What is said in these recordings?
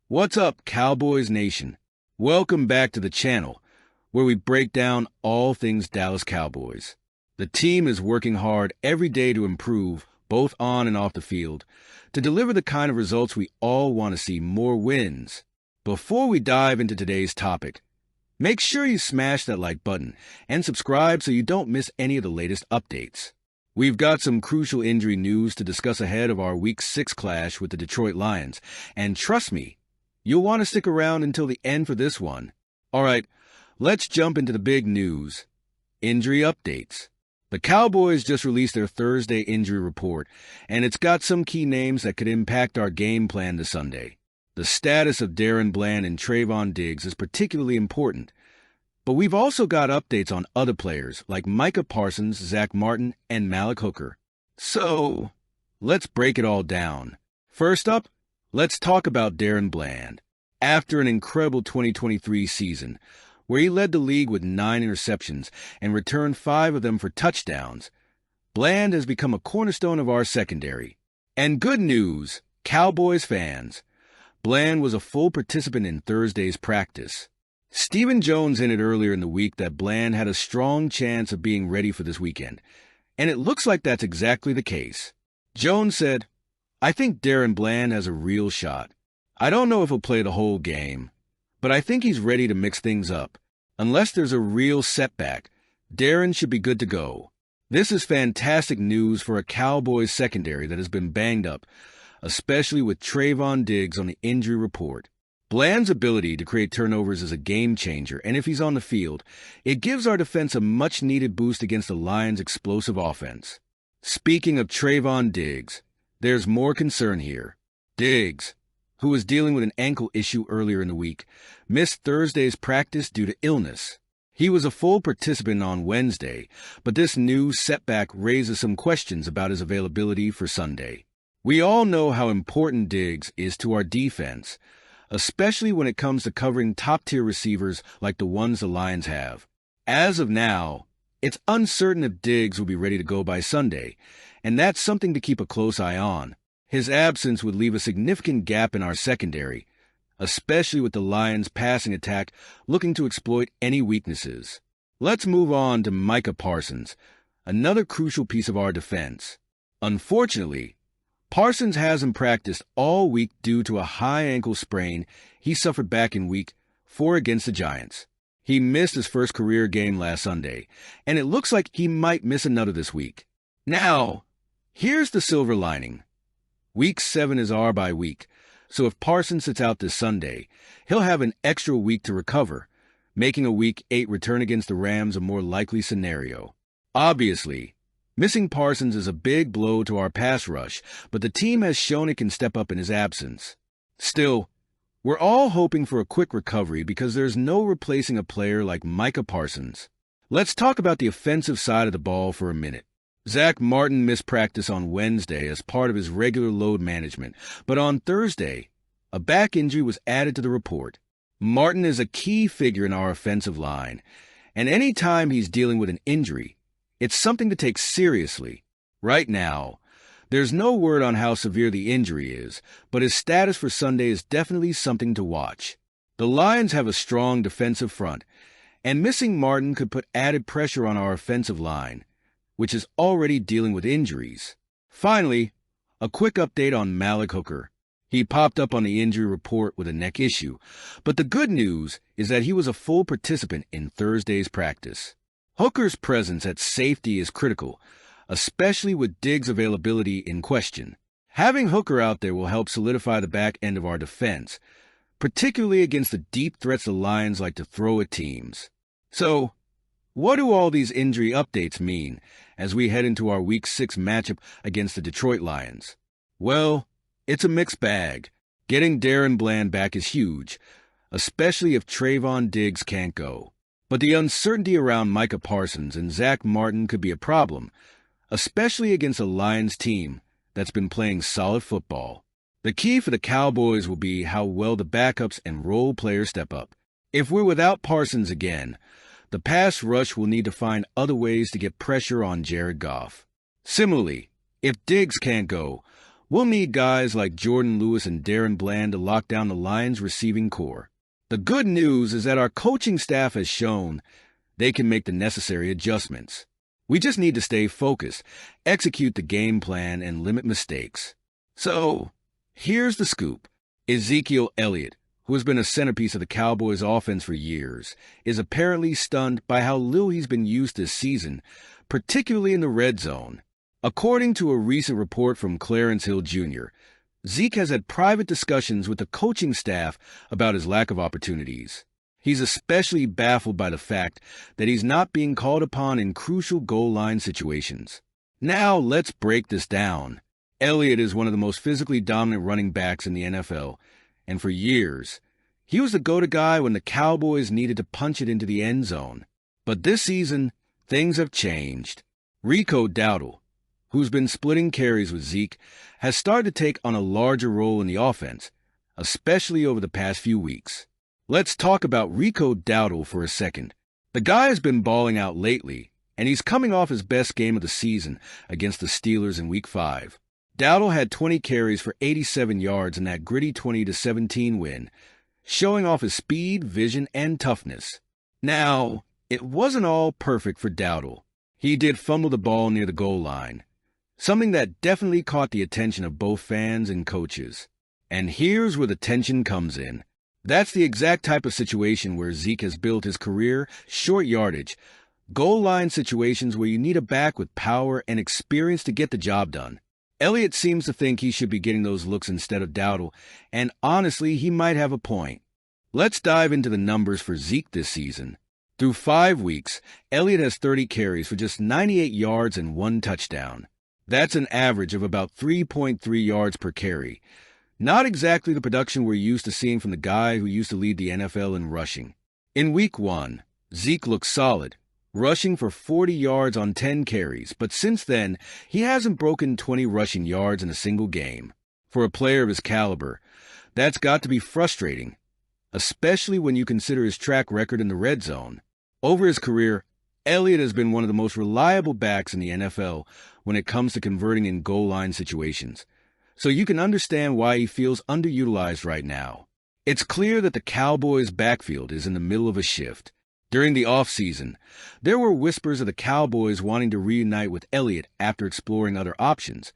What's up, Cowboys Nation? Welcome back to the channel, where we break down all things Dallas Cowboys. The team is working hard every day to improve, both on and off the field, to deliver the kind of results we all want to see: more wins. Before we dive into today's topic, make sure you smash that like button and subscribe so you don't miss any of the latest updates. We've got some crucial injury news to discuss ahead of our Week 6 clash with the Detroit Lions, and trust me, you'll want to stick around until the end for this one. All right, let's jump into the big news. Injury updates. The Cowboys just released their Thursday injury report, and it's got some key names that could impact our game plan this Sunday. The status of Darren Bland and Trayvon Diggs is particularly important, but we've also got updates on other players like Micah Parsons, Zach Martin, and Malik Hooker. So, let's break it all down. First up, let's talk about Darren Bland. After an incredible 2023 season, where he led the league with 9 interceptions and returned 5 of them for touchdowns, Bland has become a cornerstone of our secondary. And good news, Cowboys fans, Bland was a full participant in Thursday's practice. Stephen Jones hinted earlier in the week that Bland had a strong chance of being ready for this weekend, and it looks like that's exactly the case. Jones said, "I think Darren Bland has a real shot. I don't know if he'll play the whole game, but I think he's ready to mix things up. Unless there's a real setback, Darren should be good to go." This is fantastic news for a Cowboys secondary that has been banged up, especially with Trayvon Diggs on the injury report. Bland's ability to create turnovers is a game changer, and if he's on the field, it gives our defense a much-needed boost against the Lions' explosive offense. Speaking of Trayvon Diggs, there's more concern here. Diggs, who was dealing with an ankle issue earlier in the week, missed Thursday's practice due to illness. He was a full participant on Wednesday, but this new setback raises some questions about his availability for Sunday. We all know how important Diggs is to our defense, especially when it comes to covering top-tier receivers like the ones the Lions have. As of now, it's uncertain if Diggs will be ready to go by Sunday, and that's something to keep a close eye on. His absence would leave a significant gap in our secondary, especially with the Lions' passing attack looking to exploit any weaknesses. Let's move on to Micah Parsons, another crucial piece of our defense. Unfortunately, Parsons hasn't practiced all week due to a high ankle sprain he suffered back in Week 4 against the Giants. He missed his first career game last Sunday, and it looks like he might miss another this week. Now, here's the silver lining. Week 7 is our bye week, so if Parsons sits out this Sunday, he'll have an extra week to recover, making a Week 8 return against the Rams a more likely scenario. Obviously, missing Parsons is a big blow to our pass rush, but the team has shown it can step up in his absence. Still, we're all hoping for a quick recovery because there's no replacing a player like Micah Parsons. Let's talk about the offensive side of the ball for a minute. Zach Martin missed practice on Wednesday as part of his regular load management, but on Thursday, a back injury was added to the report. Martin is a key figure in our offensive line, and any time he's dealing with an injury, it's something to take seriously. Right now, there's no word on how severe the injury is, but his status for Sunday is definitely something to watch. The Lions have a strong defensive front, and missing Martin could put added pressure on our offensive line, which is already dealing with injuries. Finally, a quick update on Malik Hooker. He popped up on the injury report with a neck issue, but the good news is that he was a full participant in Thursday's practice. Hooker's presence at safety is critical, especially with Diggs' availability in question. Having Hooker out there will help solidify the back end of our defense, particularly against the deep threats the Lions like to throw at teams. So, what do all these injury updates mean as we head into our Week 6 matchup against the Detroit Lions? Well, it's a mixed bag. Getting Darren Bland back is huge, especially if Trayvon Diggs can't go. But the uncertainty around Micah Parsons and Zach Martin could be a problem, especially against a Lions team that's been playing solid football. The key for the Cowboys will be how well the backups and role players step up. If we're without Parsons again, the pass rush will need to find other ways to get pressure on Jared Goff. Similarly, if Diggs can't go, We'll need guys like Jordan Lewis and Darren Bland to lock down the Lions' receiving core. The good news is that our coaching staff has shown they can make the necessary adjustments. We just need to stay focused, execute the game plan, and limit mistakes. So, here's the scoop. Ezekiel Elliott, who has been a centerpiece of the Cowboys' offense for years, is apparently stunned by how little he's been used this season, particularly in the red zone. According to a recent report from Clarence Hill Jr., Zeke has had private discussions with the coaching staff about his lack of opportunities. He's especially baffled by the fact that he's not being called upon in crucial goal line situations. Now let's break this down. Elliott is one of the most physically dominant running backs in the NFL, and for years, he was the go-to guy when the Cowboys needed to punch it into the end zone. But this season, things have changed. Rico Dowdle, who's been splitting carries with Zeke, has started to take on a larger role in the offense, especially over the past few weeks. Let's talk about Rico Dowdle for a second. The guy has been balling out lately, and he's coming off his best game of the season against the Steelers in Week 5. Dowdle had 20 carries for 87 yards in that gritty 20-17 win, showing off his speed, vision, and toughness. Now, it wasn't all perfect for Dowdle. He did fumble the ball near the goal line, something that definitely caught the attention of both fans and coaches. And here's where the tension comes in. That's the exact type of situation where Zeke has built his career: short yardage, goal line situations where you need a back with power and experience to get the job done. Elliott seems to think he should be getting those looks instead of Dowdle, and honestly, he might have a point. Let's dive into the numbers for Zeke this season. Through 5 weeks, Elliott has 30 carries for just 98 yards and 1 touchdown. That's an average of about 3.3 yards per carry. Not exactly the production we're used to seeing from the guy who used to lead the NFL in rushing. In Week 1, Zeke looked solid, rushing for 40 yards on 10 carries, but since then, he hasn't broken 20 rushing yards in a single game. For a player of his caliber, that's got to be frustrating, especially when you consider his track record in the red zone. Over his career, Elliott has been one of the most reliable backs in the NFL when it comes to converting in goal line situations, so you can understand why he feels underutilized right now. It's clear that the Cowboys' backfield is in the middle of a shift. During the offseason, there were whispers of the Cowboys wanting to reunite with Elliott after exploring other options.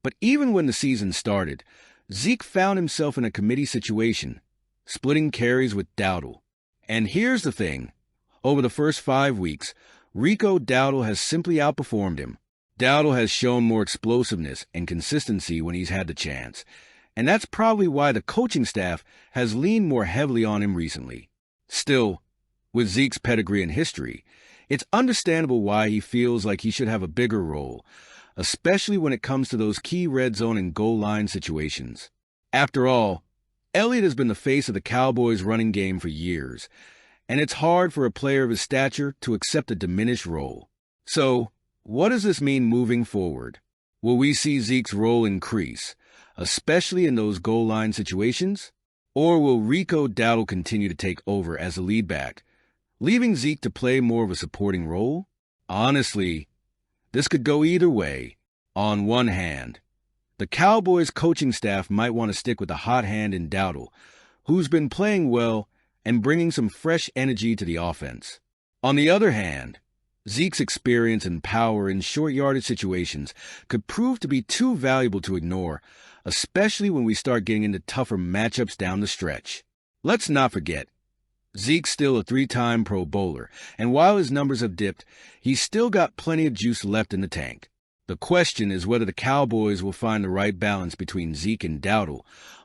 But even when the season started, Zeke found himself in a committee situation, splitting carries with Dowdle. And here's the thing. Over the first 5 weeks, Rico Dowdle has simply outperformed him. Dowdle has shown more explosiveness and consistency when he's had the chance, and that's probably why the coaching staff has leaned more heavily on him recently. Still, with Zeke's pedigree and history, it's understandable why he feels like he should have a bigger role, especially when it comes to those key red zone and goal line situations. After all, Elliott has been the face of the Cowboys' running game for years, and it's hard for a player of his stature to accept a diminished role. So, what does this mean moving forward? Will we see Zeke's role increase, especially in those goal line situations? Or will Rico Dowdle continue to take over as the lead back, leaving Zeke to play more of a supporting role? Honestly, this could go either way. On one hand, the Cowboys coaching staff might want to stick with the hot hand in Dowdle, who's been playing well and bringing some fresh energy to the offense. On the other hand, Zeke's experience and power in short yardage situations could prove to be too valuable to ignore, especially when we start getting into tougher matchups down the stretch. Let's not forget, Zeke's still a 3-time Pro Bowler, and while his numbers have dipped, he's still got plenty of juice left in the tank. The question is whether the Cowboys will find the right balance between Zeke and Dowdle,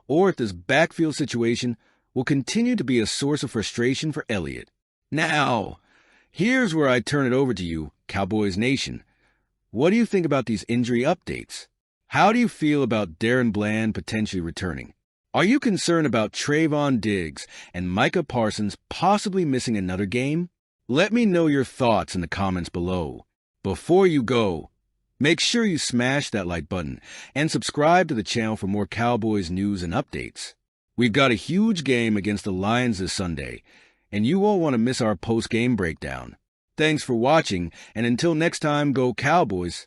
or if this backfield situation will continue to be a source of frustration for Elliott. Now, here's where I turn it over to you, Cowboys Nation. What do you think about these injury updates? How do you feel about Darren Bland potentially returning? Are you concerned about Trayvon Diggs and Micah Parsons possibly missing another game? Let me know your thoughts in the comments below. Before you go, make sure you smash that like button and subscribe to the channel for more Cowboys news and updates. We've got a huge game against the Lions this Sunday, and you won't want to miss our post-game breakdown. Thanks for watching, and until next time, go Cowboys!